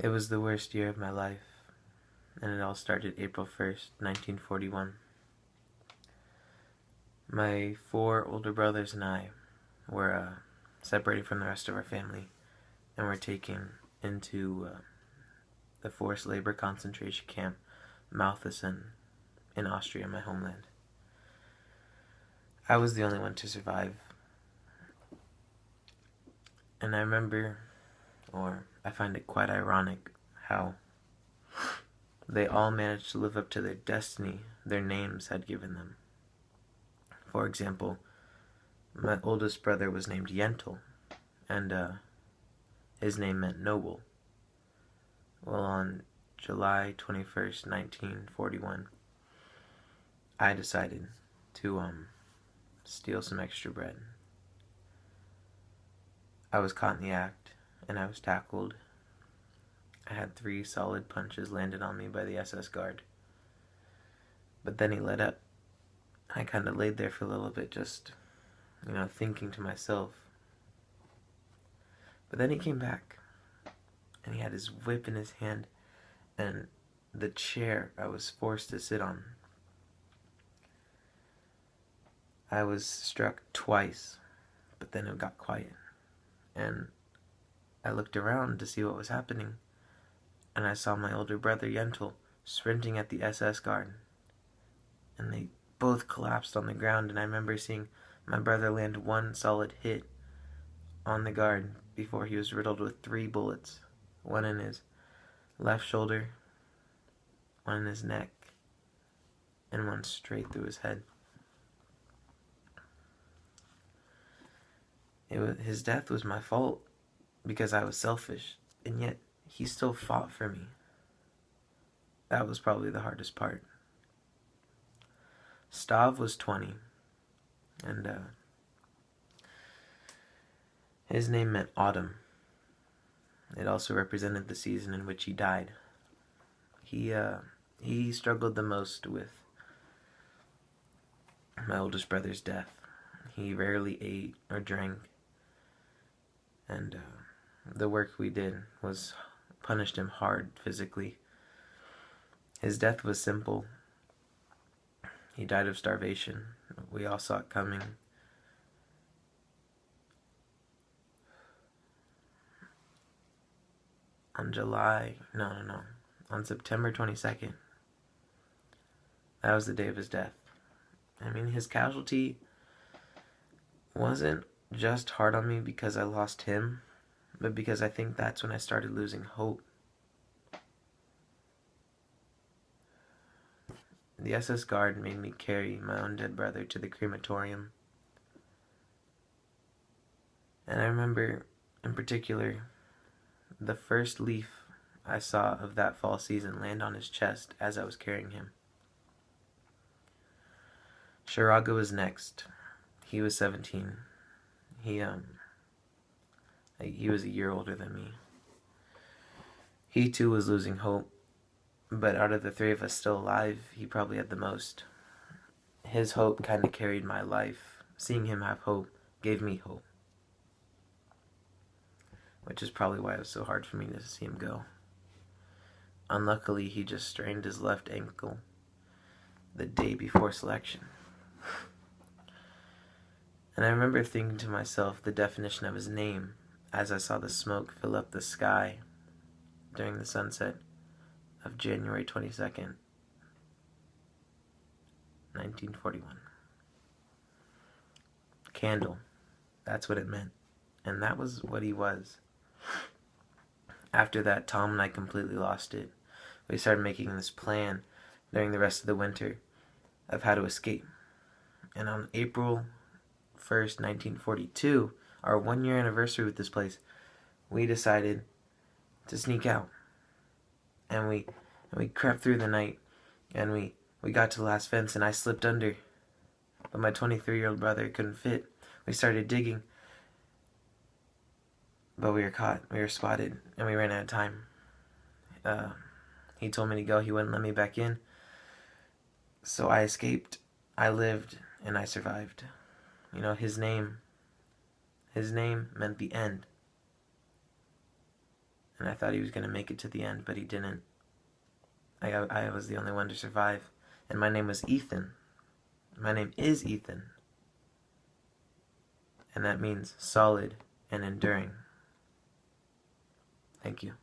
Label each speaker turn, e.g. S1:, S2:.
S1: It was the worst year of my life, and it all started April 1st, 1941. My 4 older brothers and I were separated from the rest of our family and were taken into the forced labor concentration camp Mauthausen in Austria, my homeland. I was the only one to survive, and I remember, or I find it quite ironic, how they all managed to live up to their destiny their names had given them. For example, my oldest brother was named Yentl, and his name meant noble. Well, on July 21st, 1941, I decided to steal some extra bread. I was caught in the act, and I was tackled. I had 3 solid punches landed on me by the SS guard. But then he let up. I kind of laid there for a little bit, just, thinking to myself. But then he came back, and he had his whip in his hand, and the chair I was forced to sit on. I was struck twice, but then it got quiet, and I looked around to see what was happening, and I saw my older brother Yentl sprinting at the SS guard, and they both collapsed on the ground, and I remember seeing my brother land 1 solid hit on the guard before he was riddled with 3 bullets, 1 in his left shoulder, 1 in his neck, and 1 straight through his head. His death was my fault because I was selfish, and yet he still fought for me. That was probably the hardest part. Stav was 20, and his name meant autumn. It also represented the season in which he died. He struggled the most with my oldest brother's death. He rarely ate or drank, and the work we did punished him hard physically. His death was simple. He died of starvation. We all saw it coming. On September 22nd, that was the day of his death. I mean, his casualty wasn't just hard on me because I lost him, but because I think that's when I started losing hope. The SS guard made me carry my own dead brother to the crematorium. And I remember, in particular, the first leaf I saw of that fall season land on his chest as I was carrying him. Sharaga was next. He was 17. He was a year older than me. He too was losing hope, but out of the 3 of us still alive, he probably had the most. His hope kind of carried my life. Seeing him have hope gave me hope, which is probably why it was so hard for me to see him go. Unluckily, he just strained his left ankle the day before selection. And I remember thinking to myself the definition of his name as I saw the smoke fill up the sky during the sunset of January 22nd, 1941. Candle. That's what it meant. And that was what he was. After that, Tom and I completely lost it. We started making this plan during the rest of the winter of how to escape. And on April 1st, 1942, our 1-year anniversary with this place, we decided to sneak out. And we crept through the night, and we got to the last fence, and I slipped under. But my 23-year-old brother couldn't fit. We started digging, but we were caught. We were spotted, and we ran out of time. He told me to go. He wouldn't let me back in. So I escaped. I lived, and I survived. His name meant the end. and I thought he was going to make it to the end, but he didn't. I was the only one to survive, and my name was Ethan. My name is Ethan, and that means solid and enduring. Thank you.